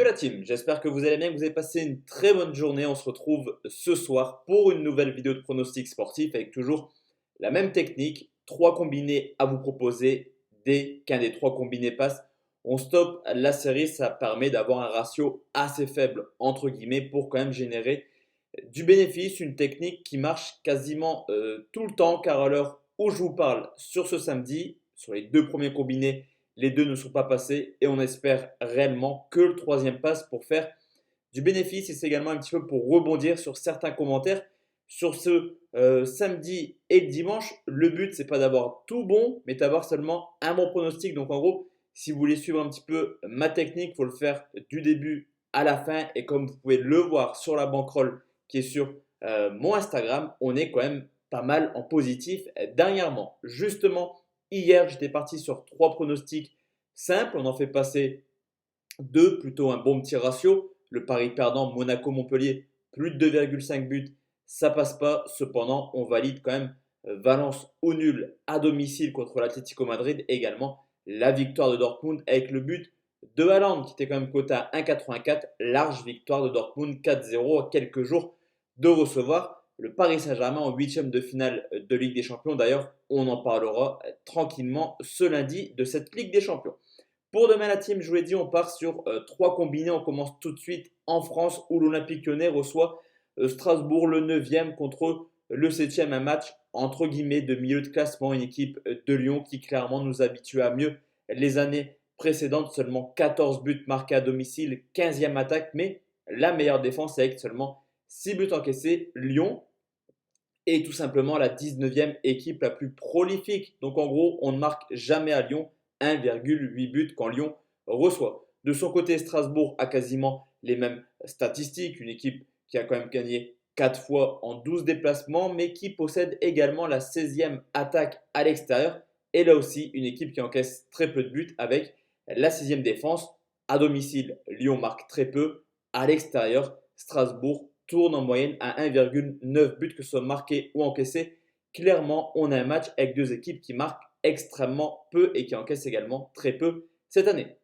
la team, j'espère que vous allez bien, que vous avez passé une très bonne journée. On se retrouve ce soir pour une nouvelle vidéo de pronostic sportif avec toujours la même technique, trois combinés à vous proposer. Dès qu'un des trois combinés passe, on stoppe la série. Ça permet d'avoir un ratio assez faible entre guillemets pour quand même générer du bénéfice. Une technique qui marche quasiment tout le temps car à l'heure où je vous parle sur ce samedi, sur les deux premiers combinés, les deux ne sont pas passés et on espère réellement que le troisième passe pour faire du bénéfice. Et c'est également un petit peu pour rebondir sur certains commentaires sur ce samedi et le dimanche. Le but, c'est pas d'avoir tout bon, mais d'avoir seulement un bon pronostic. Donc en gros, si vous voulez suivre un petit peu ma technique, il faut le faire du début à la fin. Et comme vous pouvez le voir sur la banquerolle qui est sur mon Instagram, on est quand même pas mal en positif dernièrement. Justement, hier, j'étais parti sur trois pronostics simples. On en fait passer deux, plutôt un bon petit ratio. Le pari perdant Monaco-Montpellier, plus de 2,5 buts, ça passe pas. Cependant, on valide quand même Valence au nul à domicile contre l'Atlético Madrid. Également la victoire de Dortmund avec le but de Haaland qui était quand même coté à 1,84. Large victoire de Dortmund 4-0 à quelques jours de recevoir le Paris Saint-Germain en huitième de finale de Ligue des Champions. D'ailleurs, on en parlera tranquillement ce lundi de cette Ligue des Champions. Pour demain, la team, je vous l'ai dit, on part sur trois combinés. On commence tout de suite en France où l'Olympique Lyonnais reçoit Strasbourg, le 9e contre le 7e. Un match entre guillemets de milieu de classement. Une équipe de Lyon qui clairement nous habitue à mieux les années précédentes. Seulement 14 buts marqués à domicile, 15e attaque, mais la meilleure défense avec seulement 6 buts encaissés. Lyon est tout simplement la 19e équipe la plus prolifique. Donc en gros, on ne marque jamais à Lyon 1,8 buts quand Lyon reçoit. De son côté, Strasbourg a quasiment les mêmes statistiques. Une équipe qui a quand même gagné 4 fois en 12 déplacements, mais qui possède également la 16e attaque à l'extérieur. Et là aussi, une équipe qui encaisse très peu de buts avec la 6e défense. À domicile, Lyon marque très peu. À l'extérieur, Strasbourg tourne en moyenne à 1,9 buts que ce soit marqué ou encaissé. Clairement, on a un match avec deux équipes qui marquent extrêmement peu et qui encaissent également très peu cette année.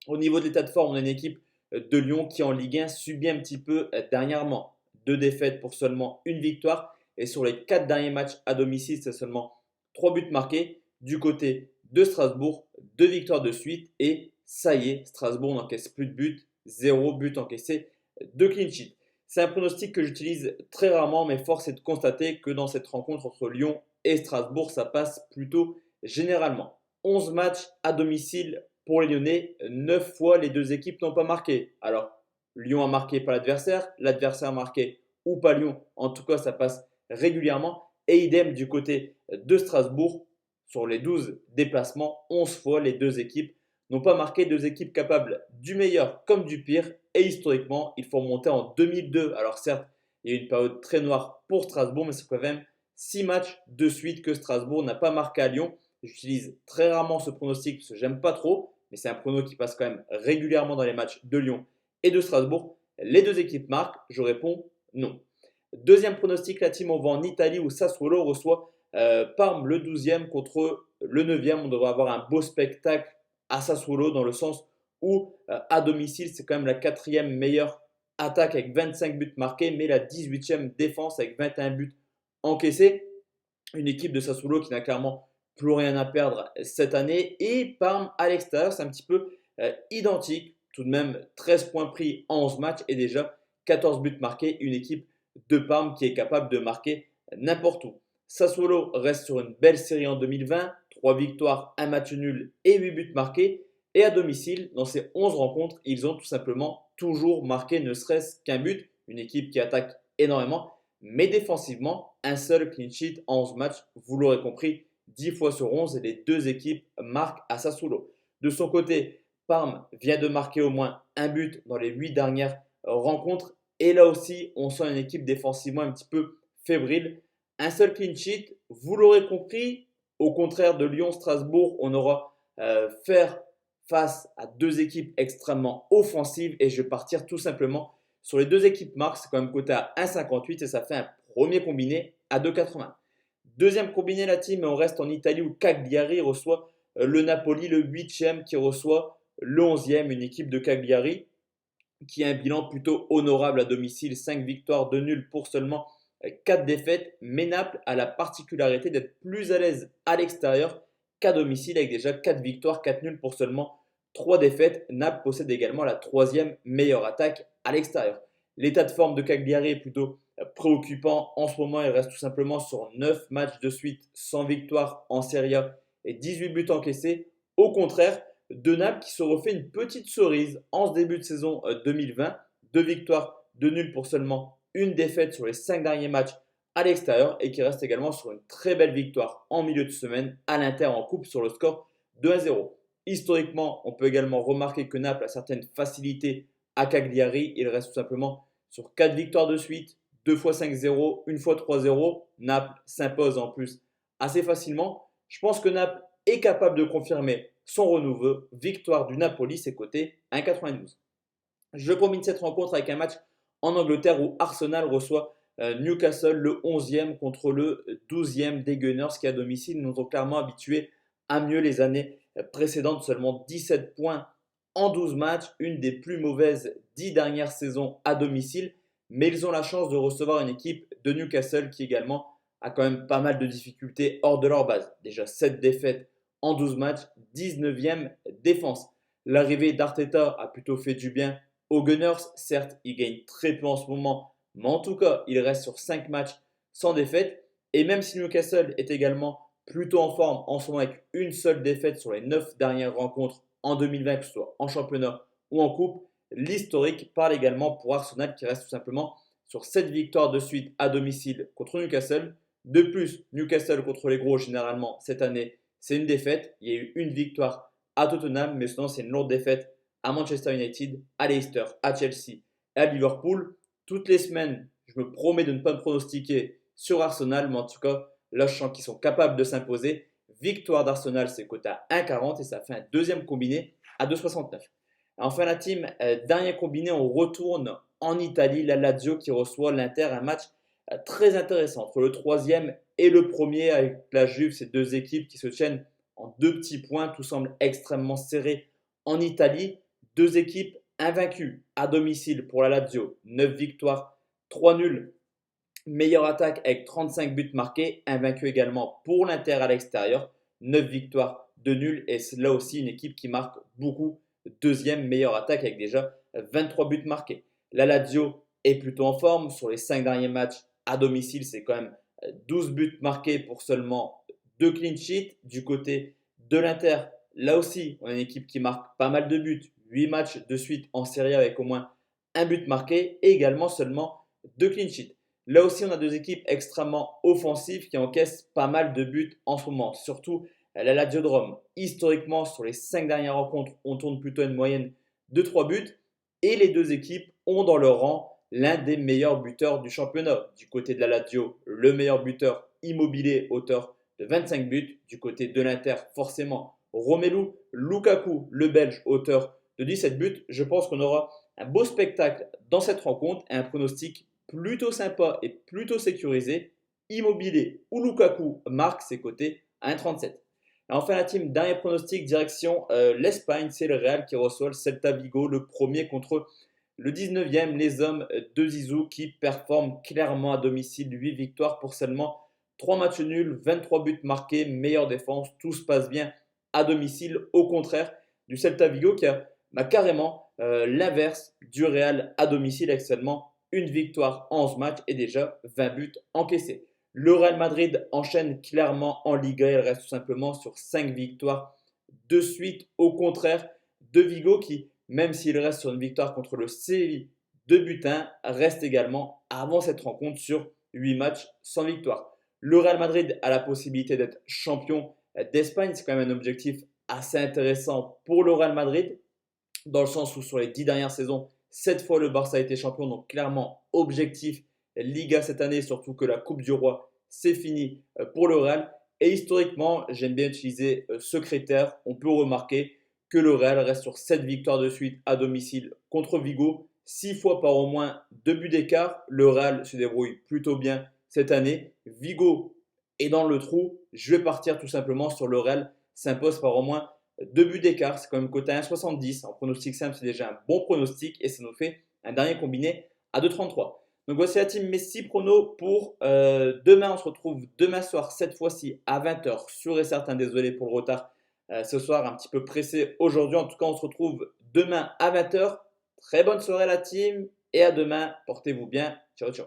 Au niveau de l'état de forme, on a une équipe de Lyon qui en Ligue 1 subit un petit peu dernièrement. Deux défaites pour seulement une victoire. Et sur les 4 derniers matchs à domicile, c'est seulement 3 buts marqués. Du côté de Strasbourg, 2 victoires de suite. Et ça y est, Strasbourg n'encaisse plus de buts. 0 but encaissé, 2 clean sheets. C'est un pronostic que j'utilise très rarement, mais force est de constater que dans cette rencontre entre Lyon et Strasbourg, ça passe plutôt généralement. 11 matchs à domicile pour les Lyonnais, 9 fois les deux équipes n'ont pas marqué. Alors, Lyon a marqué par l'adversaire a marqué ou pas Lyon. En tout cas, ça passe régulièrement. Et idem du côté de Strasbourg, sur les 12 déplacements, 11 fois les deux équipes n'ont pas marqué. Deux équipes capables du meilleur comme du pire. Et historiquement, il faut remonter en 2002. Alors certes, il y a eu une période très noire pour Strasbourg, mais c'est quand même 6 matchs de suite que Strasbourg n'a pas marqué à Lyon. J'utilise très rarement ce pronostic parce que j'aime pas trop, mais c'est un prono qui passe quand même régulièrement dans les matchs de Lyon et de Strasbourg. Les deux équipes marquent, je réponds non. Deuxième pronostic, la team, on va en Italie où Sassuolo reçoit Parme, le 12e contre le 9e. On devrait avoir un beau spectacle à Sassuolo dans le sens où à domicile, c'est quand même la 4e meilleure attaque avec 25 buts marqués, mais la 18e défense avec 21 buts encaissés. Une équipe de Sassuolo qui n'a clairement plus rien à perdre cette année. Et Parme à l'extérieur, c'est un petit peu identique. Tout de même 13 points pris en 11 matchs et déjà 14 buts marqués. Une équipe de Parme qui est capable de marquer n'importe où. Sassuolo reste sur une belle série en 2020. 3 victoires, 1 match nul et 8 buts marqués. Et à domicile, dans ces 11 rencontres, ils ont tout simplement toujours marqué ne serait-ce qu'un but. Une équipe qui attaque énormément. Mais défensivement, un seul clean sheet en 11 matchs, vous l'aurez compris, 10 fois sur 11 et les deux équipes marquent à Sassuolo. De son côté, Parme vient de marquer au moins un but dans les 8 dernières rencontres. Et là aussi, on sent une équipe défensivement un petit peu fébrile. Un seul clean sheet, vous l'aurez compris, au contraire de Lyon-Strasbourg, on aura faire face à deux équipes extrêmement offensives. Et je vais partir tout simplement sur les deux équipes marques, c'est quand même coté à 1,58 et ça fait un premier combiné à 2,80. Deuxième combiné, la team, on reste en Italie où Cagliari reçoit le Napoli, le 8e qui reçoit le 11e, une équipe de Cagliari qui a un bilan plutôt honorable à domicile, 5 victoires, 2 nuls pour seulement 4 défaites. Mais Naples a la particularité d'être plus à l'aise à l'extérieur qu'à domicile avec déjà 4 victoires, 4 nuls pour seulement 3 défaites. Naples possède également la troisième meilleure attaque à l'extérieur. L'état de forme de Cagliari est plutôt préoccupant. En ce moment, il reste tout simplement sur 9 matchs de suite sans victoire en Serie A et 18 buts encaissés. Au contraire de Naples qui se refait une petite cerise en ce début de saison 2020. 2 victoires, 2 nuls pour seulement une défaite sur les 5 derniers matchs à l'extérieur et qui reste également sur une très belle victoire en milieu de semaine à l'Inter en coupe sur le score de 1-0. Historiquement, on peut également remarquer que Naples a certaines facilités à Cagliari. Il reste tout simplement sur 4 victoires de suite, 2 fois 5-0, 1 fois 3-0. Naples s'impose en plus assez facilement. Je pense que Naples est capable de confirmer son renouveau. Victoire du Napoli, c'est coté 1,92. Je combine cette rencontre avec un match en Angleterre où Arsenal reçoit Newcastle, le 11e contre le 12e des Gunners qui à domicile nous ont clairement habitués à mieux les années précédentes. Seulement 17 points en 12 matchs, une des plus mauvaises 10 dernières saisons à domicile. Mais ils ont la chance de recevoir une équipe de Newcastle qui également a quand même pas mal de difficultés hors de leur base. Déjà 7 défaites en 12 matchs, 19e défense. L'arrivée d'Arteta a plutôt fait du bien aux Gunners. Certes, ils gagnent très peu en ce moment, mais en tout cas, ils restent sur 5 matchs sans défaite. Et même si Newcastle est également plutôt en forme en ce moment avec une seule défaite sur les 9 dernières rencontres en 2020, que ce soit en championnat ou en coupe, l'historique parle également pour Arsenal qui reste tout simplement sur 7 victoires de suite à domicile contre Newcastle. De plus, Newcastle contre les gros, généralement, cette année, c'est une défaite. Il y a eu une victoire à Tottenham, mais sinon, c'est une lourde défaite à Manchester United, à Leicester, à Chelsea et à Liverpool. Toutes les semaines, je me promets de ne pas me pronostiquer sur Arsenal, mais en tout cas, là, je sens qu'ils sont capables de s'imposer. Victoire d'Arsenal, c'est coté à 1,40 et ça fait un deuxième combiné à 2,69. Enfin, la team, dernier combiné, on retourne en Italie. La Lazio qui reçoit l'Inter, un match très intéressant entre le troisième et le premier avec la Juve, ces deux équipes qui se tiennent en 2 petits points. Tout semble extrêmement serré en Italie. Deux équipes invaincues à domicile pour la Lazio, 9 victoires, 3 nuls. Meilleure attaque avec 35 buts marqués, invaincu également pour l'Inter à l'extérieur, 9 victoires, 2 nuls et c'est là aussi une équipe qui marque beaucoup. Deuxième meilleure attaque avec déjà 23 buts marqués. La Lazio est plutôt en forme sur les 5 derniers matchs à domicile, c'est quand même 12 buts marqués pour seulement 2 clean sheets. Du côté de l'Inter, là aussi, on a une équipe qui marque pas mal de buts, 8 matchs de suite en Serie A avec au moins un but marqué et également seulement 2 clean sheets. Là aussi, on a deux équipes extrêmement offensives qui encaissent pas mal de buts en ce moment. Surtout la Lazio de Rome. Historiquement, sur les 5 dernières rencontres, on tourne plutôt à une moyenne de 3 buts. Et les deux équipes ont dans leur rang l'un des meilleurs buteurs du championnat. Du côté de la Lazio, le meilleur buteur Immobilier, auteur de 25 buts. Du côté de l'Inter, forcément, Romelu Lukaku, le Belge, auteur de 17 buts. Je pense qu'on aura un beau spectacle dans cette rencontre et un pronostic plutôt sympa et plutôt sécurisé. Immobilier ou Lukaku marque ses côtés à 1,37. Enfin, la team, dernier pronostic, direction l'Espagne. C'est le Real qui reçoit le Celta Vigo, le premier contre le 19e. Les hommes de Zizou qui performent clairement à domicile. 8 victoires pour seulement 3 matchs nuls, 23 buts marqués, meilleure défense. Tout se passe bien à domicile. Au contraire du Celta Vigo qui a carrément l'inverse du Real à domicile avec seulement une victoire en 11 matchs et déjà 20 buts encaissés. Le Real Madrid enchaîne clairement en Liga. Il reste tout simplement sur 5 victoires de suite. Au contraire de Vigo qui, même s'il reste sur une victoire contre le Séville de butin, reste également avant cette rencontre sur 8 matchs sans victoire. Le Real Madrid a la possibilité d'être champion d'Espagne. C'est quand même un objectif assez intéressant pour le Real Madrid dans le sens où sur les 10 dernières saisons, 7 fois le Barça a été champion. Donc clairement, objectif Liga cette année, surtout que la Coupe du Roi, c'est fini pour le Real. Et historiquement, j'aime bien utiliser ce critère. On peut remarquer que le Real reste sur 7 victoires de suite à domicile contre Vigo. 6 fois par au moins 2 buts d'écart. Le Real se débrouille plutôt bien cette année. Vigo est dans le trou. Je vais partir tout simplement sur le Real s'impose par au moins 2 buts d'écart, c'est quand même coté à 1,70. En pronostic simple, c'est déjà un bon pronostic et ça nous fait un dernier combiné à 2,33. Donc voici la team, mes 6 pronos pour demain. On se retrouve demain soir, cette fois-ci à 20h. Sûr et certain, désolé pour le retard ce soir, un petit peu pressé aujourd'hui. En tout cas, on se retrouve demain à 20h. Très bonne soirée la team et à demain. Portez-vous bien. Ciao, ciao.